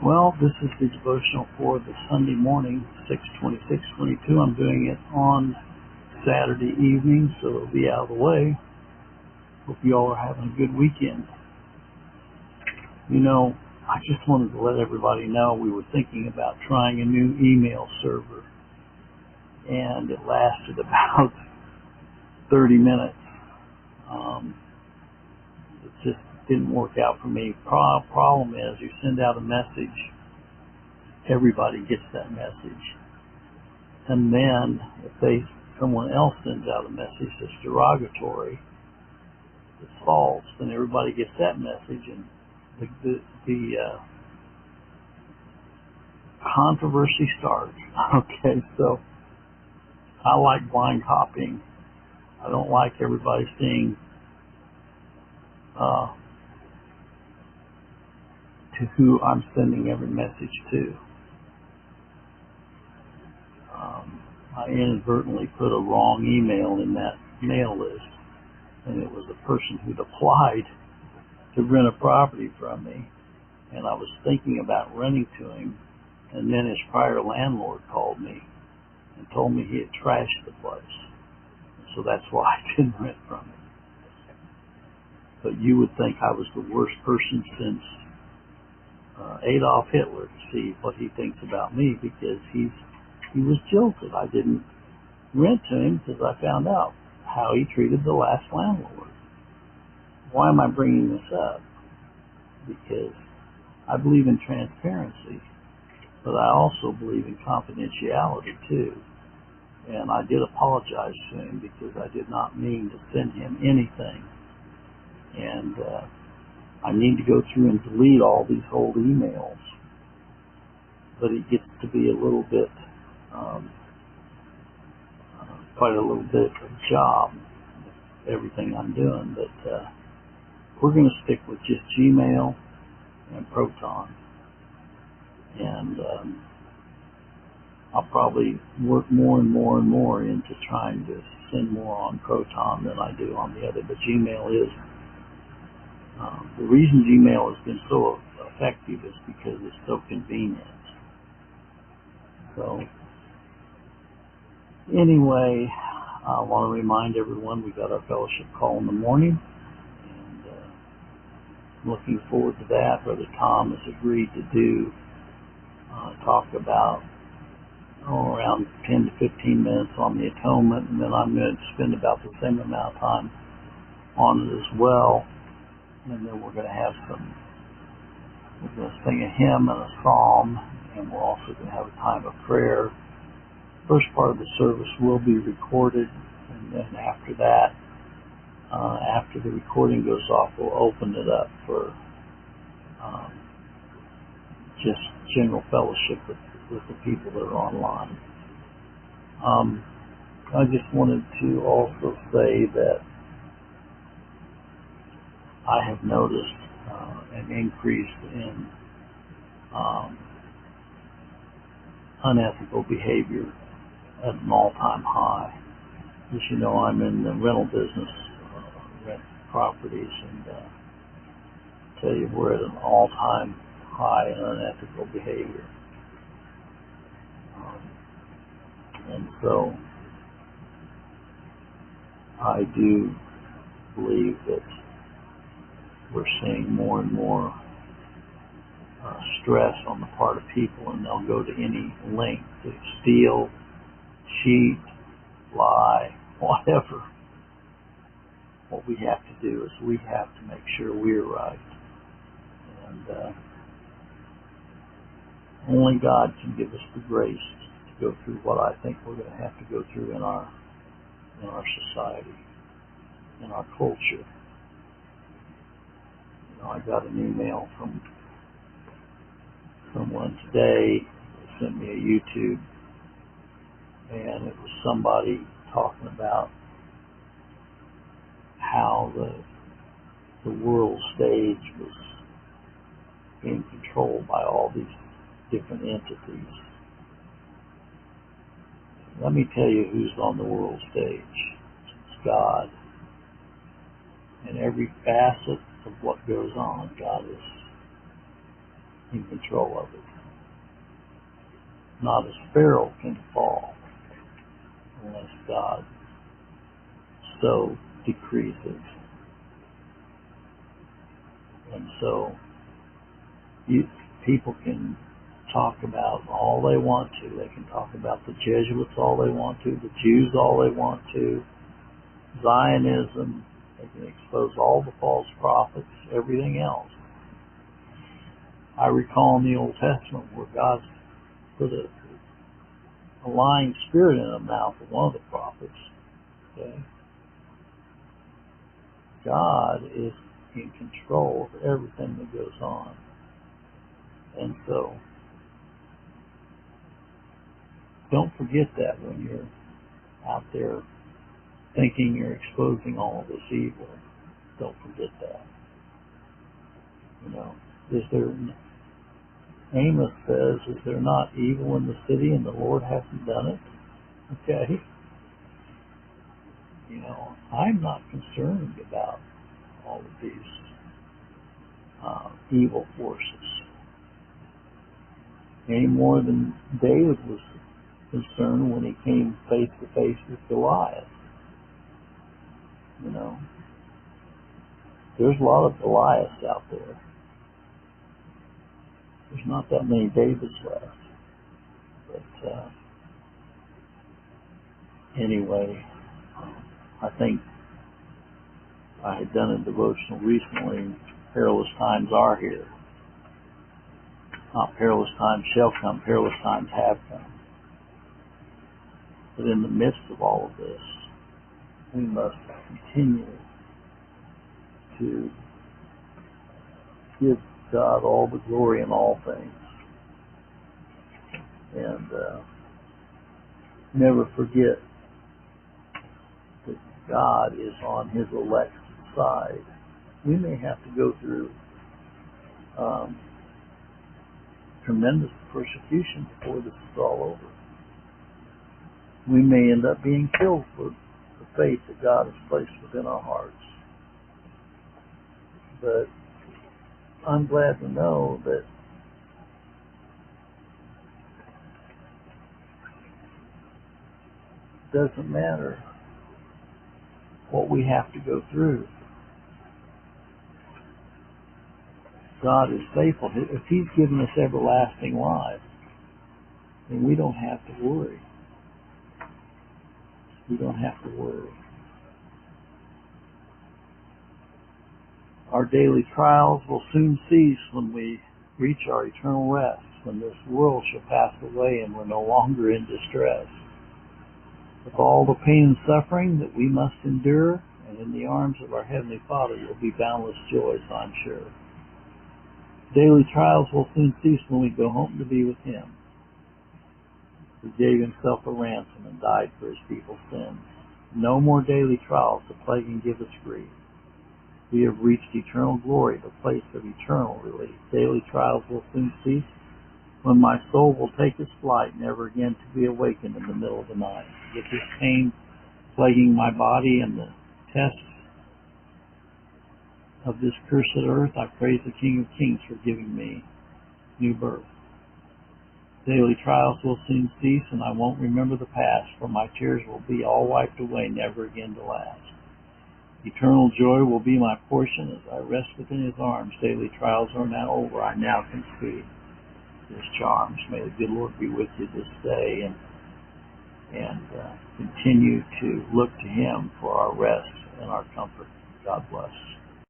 Well, this is the devotional for the Sunday morning, 6/26/22. I'm doing it on Saturday evening, so it'll be out of the way. Hope you all are having a good weekend. I just wanted to let everybody know we were thinking about trying a new email server, and it lasted about 30 minutes. It just didn't work out for me. Problem is, you send out a message, everybody gets that message, and then if someone else sends out a message that's derogatory, it's false, then everybody gets that message, and the controversy starts. Okay, so I like blind copying. I don't like everybody seeing to who I'm sending every message to. I inadvertently put a wrong email in that mail list, and it was a person who'd applied to rent a property from me, and I was thinking about renting to him, and then his prior landlord called me and told me he had trashed the place, so that's why I didn't rent from him. But you would think I was the worst person since Adolf Hitler to see what he thinks about me, because he was jilted. I didn't rent to him because I found out how he treated the last landlord. Why am I bringing this up? Because I believe in transparency, but I also believe in confidentiality too. And I did apologize to him because I did not mean to send him anything. And I need to go through and delete all these old emails. But it gets to be a little bit, quite a little bit of a job, everything I'm doing. But we're going to stick with just Gmail and Proton. And I'll probably work more and more into trying to send more on Proton than I do on the other. But Gmail is, the reason Gmail has been so effective is because it's so convenient. So anyway, I want to remind everyone we got our fellowship call in the morning, and looking forward to that. Brother Tom has agreed to talk about around 10 to 15 minutes on the atonement, and then I'm going to spend about the same amount of time on it as well. And then we're going to sing a hymn and a psalm, and we're also going to have a time of prayer. First part of the service will be recorded, and then after that, after the recording goes off, we'll open it up for just general fellowship with the people that are online. I just wanted to also say that I have noticed an increase in unethical behavior at an all-time high. As you know, I'm in the rental business, rent properties, and tell you we're at an all-time high in unethical behavior. And so I do believe that we're seeing more and more stress on the part of people, and they'll go to any length to steal, cheat, lie, whatever. What we have to do is we have to make sure we're right. And only God can give us the grace to go through what I think we're going to have to go through in our society, in our culture. I got an email from someone today that sent me a YouTube, and it was somebody talking about how the world stage was being controlled by all these different entities. Let me tell you who's on the world stage. It's God. And every facet of what goes on, God is in control of it. Not a sparrow can fall unless God so decrees it. And so people can talk about all they want to. They can talk about the Jesuits all they want to, the Jews all they want to, Zionism. They can expose all the false prophets, everything else. I recall in the Old Testament where God put a lying spirit in the mouth of one of the prophets. Okay? God is in control of everything that goes on. And so, don't forget that when you're out there thinking you're exposing all of this evil. Don't forget that. Amos says, is there not evil in the city and the Lord hasn't done it? Okay. I'm not concerned about all of these evil forces any more than David was concerned when he came face to face with Goliath. There's a lot of Goliaths out there. There's not that many Davids left. But anyway, I think I had done a devotional recently. Perilous times are here. Not perilous times shall come, perilous times have come. But in the midst of all of this, we must continue to give God all the glory in all things. And never forget that God is on his elect's side. We may have to go through tremendous persecution before this is all over. We may end up being killed for the faith that God has placed within our hearts. But I'm glad to know that it doesn't matter what we have to go through. God is faithful. If he's given us everlasting life, then we don't have to worry. We don't have to worry. Our daily trials will soon cease when we reach our eternal rest, when this world shall pass away and we're no longer in distress. With all the pain and suffering that we must endure, and in the arms of our Heavenly Father will be boundless joys, I'm sure. Daily trials will soon cease when we go home to be with him, who gave himself a ransom and died for his people's sins. No more daily trials to plague and give us grief. We have reached eternal glory, the place of eternal relief. Daily trials will soon cease when my soul will take its flight, never again to be awakened in the middle of the night. With this pain plaguing my body and the tests of this cursed earth, I praise the King of Kings for giving me new birth. Daily trials will soon cease, and I won't remember the past, for my tears will be all wiped away, never again to last. Eternal joy will be my portion as I rest within his arms. Daily trials are now over. I now can speak his charms. May the good Lord be with you this day, and continue to look to him for our rest and our comfort. God bless.